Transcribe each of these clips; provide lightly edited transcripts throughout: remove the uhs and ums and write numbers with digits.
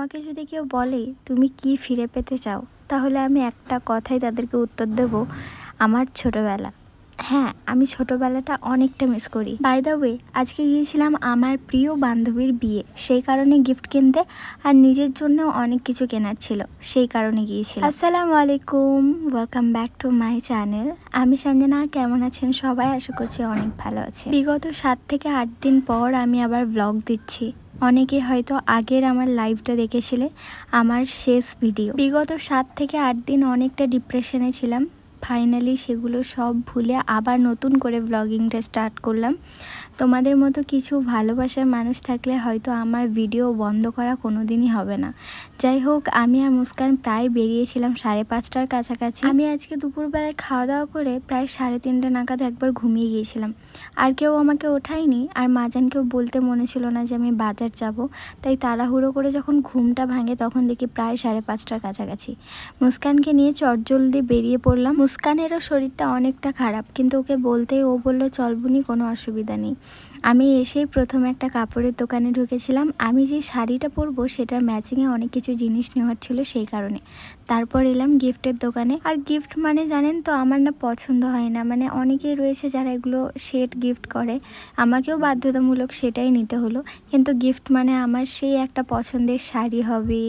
আমাকে যদি কেউ বলে তুমি কি ফিরে পেতে চাও, তাহলে আমি একটা কথাই তাদেরকে উত্তর দেব, আমার ছোটবেলা। হ্যাঁ, আমি ছোটবেলাটা অনেকটা মিস করি। বাই দ্য ওয়ে, আজকে গিয়েছিলাম আমার প্রিয় বান্ধবীর বিয়ে, সেই কারণে গিফট কিনতে, আর নিজের জন্য অনেক কিছু কেনার ছিল, সেই কারণে গিয়েছিলাম। আসসালামু আলাইকুম, welcome back to my channel. আমি সঞ্জনা, কেমন আছেন সবাই? আশা করছি অনেক ভালো আছে। বিগত 7 থেকে 8 দিন পর আমি আবার ব্লগ দিচ্ছি। অনেকে হয়তো আগের আমার লাইভটা দেখেছিলে, আমার শেষ ভিডিও। বিগত 7 থেকে 8 দিন অনেকটা ডিপ্রেশনে ছিলাম। ফাইনালি সেগুলো সব ভুলে আবার নতুন করে ব্লগিংটা স্টার্ট করলাম। তোমাদের মতো কিছু ভালোবাসার মানুষ থাকলে হয়তো আমার ভিডিও বন্ধ করা কোনো দিনই হবে না। যাই হোক, আমি আর মুস্কান প্রায় বেরিয়েছিলাম 5:30টার কাছাকাছি। আমি আজকে দুপুরবেলায় খাওয়া দাওয়া করে প্রায় 3:30 নাগাদ একবার ঘুমিয়ে গিয়েছিলাম। আর কেউ আমাকে ওঠায়নি, আর মাজানকেও বলতে মনে ছিল না যে আমি বাজার যাব, তাই তাড়াহুড়ো করে যখন ঘুমটা ভাঙে তখন দেখি প্রায় 5:30টার কাছাকাছি। মুস্কানকে নিয়ে চটজলদি বেরিয়ে পড়লাম। মুস্কানেরও শরীরটা অনেকটা খারাপ, কিন্তু ওকে বলতেই ও বললো চলবুনি, কোনো অসুবিধা নেই। আমি এসেই প্রথমে একটা কাপড়ের দোকানে ঢুকেছিলাম। আমি যে শাড়িটা পরবো সেটার ম্যাচিংয়ে অনেক কিছু জিনিস নেওয়ার ছিল, সেই কারণে। তারপর এলাম গিফটের দোকানে। আর গিফট মানে জানেন তো, আমার না পছন্দ হয় না। মানে অনেকেই রয়েছে যারা এগুলো সেট গিফট করে, আমাকেও বাধ্যতামূলক সেটাই নিতে হলো। কিন্তু গিফট মানে আমার সেই একটা পছন্দের শাড়ি হবে,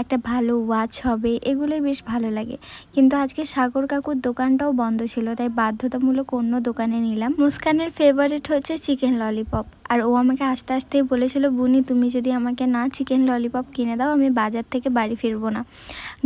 একটা ভালো ওয়াচ হবে, এগুলোই বেশ ভালো লাগে। কিন্তু আজকে সাগর কাকুর দোকানটাও বন্ধ ছিল, তাই বাধ্যতামূলক অন্য দোকানে নিলাম। মুস্কানের ফেভারিট হচ্ছে চিকেন ললিপপ, আর ও আমাকে আস্তে আস্তেই বলেছিল, বুনি তুমি যদি আমাকে না চিকেন ললিপপ কিনে দাও, আমি বাজার থেকে বাড়ি ফিরবো না।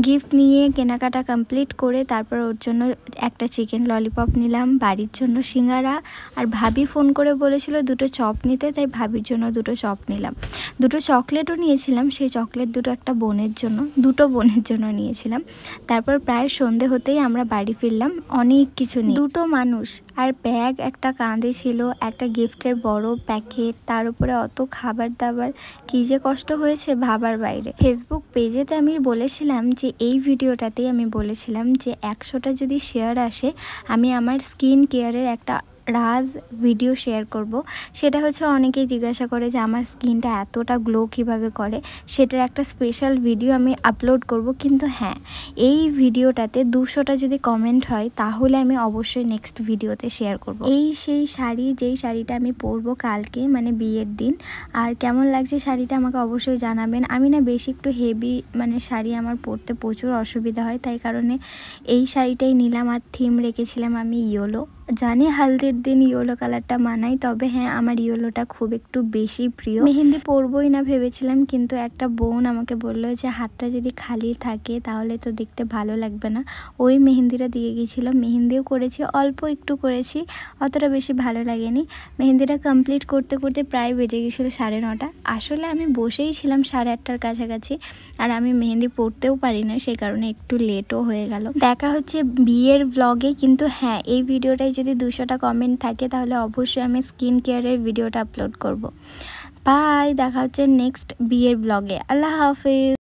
গিফট নিয়ে কেনাকাটা কমপ্লিট করে তারপর ওর জন্য একটা চিকেন ললিপপ নিলাম, বাড়ির জন্য সিঙ্গারা, আর ভাবি ফোন করে বলেছিল 2টো চপ নিতে, তাই ভাবির জন্য 2টো চপ নিলাম। 2টো চকলেটও নিয়েছিলাম, সেই চকলেট দুটো একটা বোনের জন্য, 2টো বোনের জন্য নিয়েছিলাম। তারপর প্রায় সন্ধে হতেই আমরা বাড়ি ফিরলাম অনেক কিছু নিয়ে। 2টো মানুষ আর ব্যাগ একটা কাঁধে ছিল, একটা গিফটের বড় প্যাকেট, তার উপরে অত খাবার দাবার, কী যে কষ্ট হয়েছে ভাবার বাইরে। ফেসবুক পেজেতে আমি বলেছিলাম যে এই ভিডিওটাতেই আমি বলেছিলাম যে 100টা যদি শেয়ার আসে, আমি আমার স্কিন কেয়ারের একটা রাজ ভিডিও শেয়ার করব। সেটা হচ্ছে অনেকেই জিজ্ঞাসা করে যে আমার স্কিনটা এতটা গ্লো কিভাবে করে, সেটার একটা স্পেশাল ভিডিও আমি আপলোড করব। কিন্তু হ্যাঁ, এই ভিডিওটাতে 200টা যদি কমেন্ট হয় তাহলে আমি অবশ্যই নেক্সট ভিডিওতে শেয়ার করব। এই সেই শাড়ি, যেই শাড়িটা আমি পরবো কালকে, মানে বিয়ের দিন। আর কেমন লাগছে শাড়িটা আমাকে অবশ্যই জানাবেন। আমি না বেশি একটু হেভি মানে শাড়ি আমার পরতে প্রচুর অসুবিধা হয়, তাই কারণে এই শাড়িটাই নিলাম। আর থিম রেখেছিলাম আমি ইয়েলো। জানি হালদির দিন ইয়েলো কালারটা মানাই, তবে হ্যাঁ আমার ইয়েলোটা খুব একটু বেশি প্রিয়। মেহেন্দি পরবই না ভেবেছিলাম, কিন্তু একটা বোন আমাকে বললো যে হাতটা যদি খালি থাকে তাহলে তো দেখতে ভালো লাগবে না, ওই মেহেন্দিটা দিয়ে গিয়েছিল। মেহেন্দিও করেছি, অল্প একটু করেছি, অতটা বেশি ভালো লাগেনি। মেহেন্দিটা কমপ্লিট করতে করতে প্রায় বেজে গেছিলো 9:30। আসলে আমি বসেই ছিলাম 8:30টার কাছাকাছি, আর আমি মেহেন্দি পরতেও পারি না, সেই কারণে একটু লেটও হয়ে গেল। দেখা হচ্ছে বিয়ের ব্লগে। কিন্তু হ্যাঁ, এই ভিডিওটাই যদি 200টা কমেন্ট থাকে তাহলে অবশ্যই আমি স্কিন কেয়ারের ভিডিওটা আপলোড করব। বাই, দেখা হচ্ছে নেক্সট বিয়ের ব্লগে। আল্লাহ হাফেজ।